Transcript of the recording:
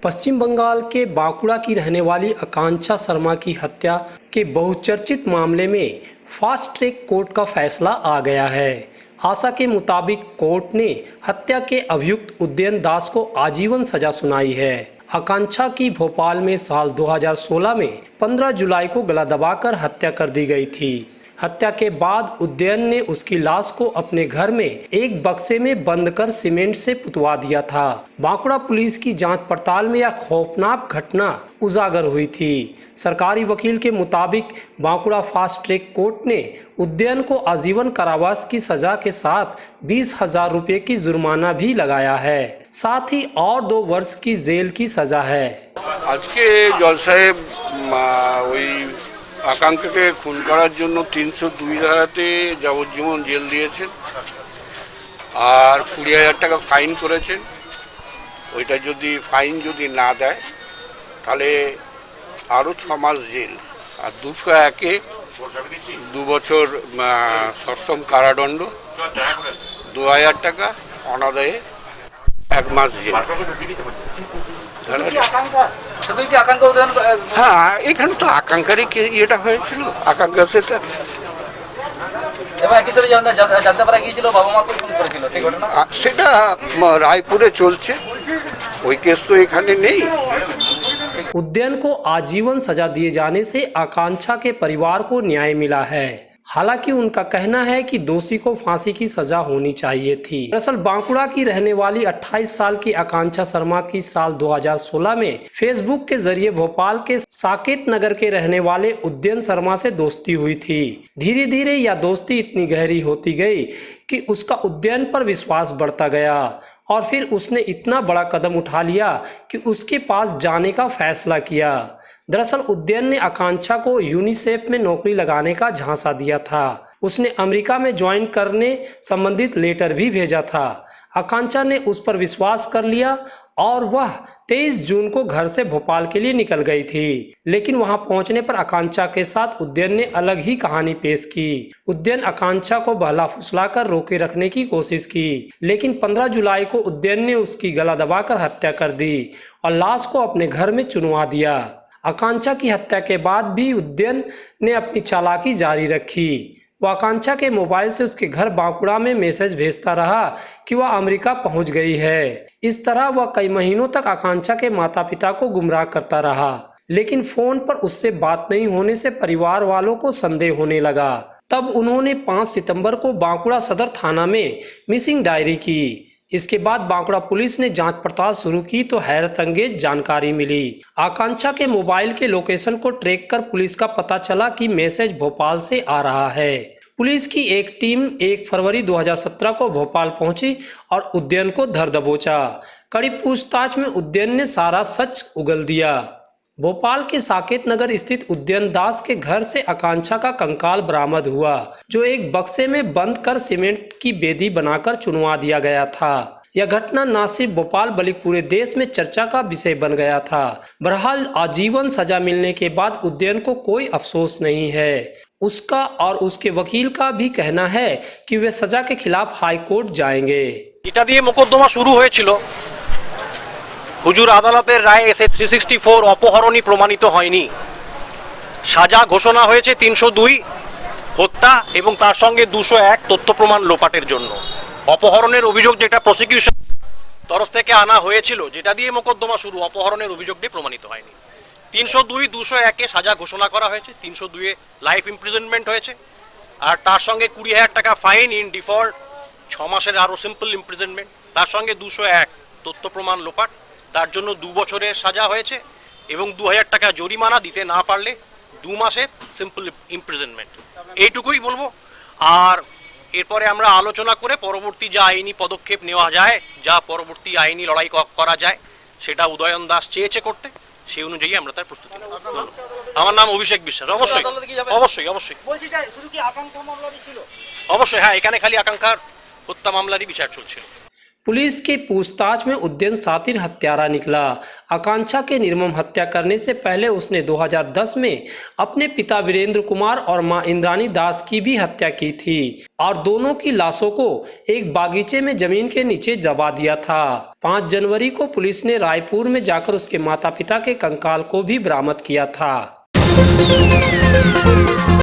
पश्चिम बंगाल के बांकुड़ा की रहने वाली आकांक्षा शर्मा की हत्या के बहुचर्चित मामले में फास्ट ट्रैक कोर्ट का फैसला आ गया है। आशा के मुताबिक कोर्ट ने हत्या के अभियुक्त उदयन दास को आजीवन सजा सुनाई है। आकांक्षा की भोपाल में साल 2016 में 15 जुलाई को गला दबाकर हत्या कर दी गई थी। हत्या के बाद उदयन ने उसकी लाश को अपने घर में एक बक्से में बंद कर सीमेंट से पुतवा दिया था। बांकुड़ा पुलिस की जांच पड़ताल में यह खौफनाक घटना उजागर हुई थी। सरकारी वकील के मुताबिक बांकुड़ा फास्ट ट्रैक कोर्ट ने उदयन को आजीवन कारावास की सजा के साथ 20,000 रुपये की जुर्माना भी लगाया है। साथ ही और 2 वर्ष की जेल की सजा है। आज के जज साहेब আকাঙ্ক্ষাকে খুন করার জন্য 302 ধারাতে যাবজ্জীবন জেল দিয়েছেন আর 20,000 টাকা ফাইন করেছেন। ওইটা যদি ফাইন যদি না দেয় তাহলে আরও 6 মাস জেল আর 201-এ 2 বছর সশ্রম কারাদণ্ড, 2,000 টাকা অনাদায়ে 1 মাস জেল। হ্যাঁ, এখানে তো আকাঙ্ক্ষারই ইয়েটা হয়েছিল, আকাঙ্ক্ষা শেষে সেটা রায়পুরে চলছে, ওই কেস তো এখানে নেই। उद्यन को आजीवन सजा दिए जाने से आकांक्षा के परिवार को न्याय मिला है। हालांकि उनका कहना है कि दोषी को फांसी की सजा होनी चाहिए थी। दरअसल बांकुड़ा की रहने वाली 28 साल की आकांक्षा शर्मा की साल 2016 में फेसबुक के जरिए भोपाल के साकेत नगर के रहने वाले उदयन शर्मा से दोस्ती हुई थी। धीरे धीरे यह दोस्ती इतनी गहरी होती गई कि उसका उदयन पर विश्वास बढ़ता गया और फिर उसने इतना बड़ा कदम उठा लिया कि उसके पास जाने का फैसला किया। दरअसल उदयन ने आकांक्षा को यूनिसेफ में नौकरी लगाने का झांसा दिया था। उसने अमेरिका में ज्वाइन करने संबंधित लेटर भी भेजा था। आकांक्षा ने उस पर विश्वास कर लिया और वह 23 जून को घर से भोपाल के लिए निकल गई थी। लेकिन वहां पहुंचने पर आकांक्षा के साथ उदयन ने अलग ही कहानी पेश की। उदयन आकांक्षा को बहला फुसलाकर रोके रखने की कोशिश की, लेकिन 15 जुलाई को उदयन ने उसकी गला दबाकर हत्या कर दी और लाश को अपने घर में चुनवा दिया। आकांक्षा की हत्या के बाद भी उदयन ने अपनी चालाकी जारी रखी। वह आकांक्षा के मोबाइल से उसके घर बांकुड़ा में मैसेज भेजता रहा कि वह अमेरिका पहुंच गई है। इस तरह वह कई महीनों तक आकांक्षा के माता पिता को गुमराह करता रहा, लेकिन फोन पर उससे बात नहीं होने से परिवार वालों को संदेह होने लगा। तब उन्होंने 5 सितंबर को बांकुड़ा सदर थाना में मिसिंग डायरी की। इसके बाद बांकुड़ा पुलिस ने जांच पड़ताल शुरू की तो हैरत अंगेज जानकारी मिली। आकांक्षा के मोबाइल के लोकेशन को ट्रैक कर पुलिस का पता चला कि मैसेज भोपाल से आ रहा है। पुलिस की एक टीम 1 फरवरी 2017 को भोपाल पहुंची और उदयन को धर दबोचा। कड़ी पूछताछ में उदयन ने सारा सच उगल दिया। भोपाल के साकेत नगर स्थित उदयन दास के घर से आकांक्षा का कंकाल बरामद हुआ, जो एक बक्से में बंद कर सीमेंट की बेदी बनाकर चुनवा दिया गया था। यह घटना न सिर्फ भोपाल बल्कि पूरे देश में चर्चा का विषय बन गया था। बहरहाल आजीवन सजा मिलने के बाद उदयन को कोई अफसोस नहीं है। उसका और उसके वकील का भी कहना है कि वे सजा के खिलाफ हाई कोर्ट जाएंगे। এটা দিয়ে মোকদ্দমা শুরু হয়েছিল। হুজুর আদালতের রায়ে এসে 364 অপহরণই প্রমাণিত হয়নি। সাজা ঘোষণা হয়েছে 302 হত্যা এবং তার সঙ্গে 201 তথ্য প্রমাণ লোপাটের জন্য। অপহরণের অভিযোগ যেটা প্রসিকিউশন তরফ থেকে আনা হয়েছিল, যেটা দিয়ে মোকদ্দমা শুরু, অপহরণের অভিযোগটি প্রমাণিত হয়নি। 302, 201-এ সাজা ঘোষণা করা হয়েছে। 302-এ লাইফ ইমপ্রিজনমেন্ট হয়েছে আর তার সঙ্গে 20,000 টাকা ফাইন ইন ডিফল্ট, 6 মাসের আরও সিম্পল ইমপ্রিজনমেন্ট, তার সঙ্গে 201 তথ্য প্রমাণ লোপাট, তার জন্য 2 বছরের সাজা হয়েছে এবং 2,000 টাকা জরিমানা দিতে না পারলে 2 মাসের সিম্পল ইমপ্রিজনমেন্ট। এইটুকুই বলবো। আর এরপরে আমরা আলোচনা করে পরবর্তী যা আইনি পদক্ষেপ নেওয়া যায়, যা পরবর্তী আইনি লড়াই করা যায়, সেটা উদয়ন দাস চেয়েছে করতে, সেই অনুযায়ী আমরা তার প্রস্তুতি নেব। আমার নাম অভিষেক বিশ্বাস। অবশ্যই অবশ্যই অবশ্যই বলছি যে শুধু কি আকাঙ্ক্ষা মামলারই ছিল? অবশ্যই, হ্যাঁ, এখানে খালি আকাঙ্ক্ষার হত্যা মামলারই বিচার চলছিল। पुलिस की पूछताछ में उद्यन शातिर हत्यारा निकला। आकांक्षा के निर्मम हत्या करने से पहले उसने 2010 में अपने पिता वीरेंद्र कुमार और मां इंद्रानी दास की भी हत्या की थी और दोनों की लाशों को एक बागीचे में जमीन के नीचे दबा दिया था। 5 जनवरी को पुलिस ने रायपुर में जाकर उसके माता पिता के कंकाल को भी बरामद किया था।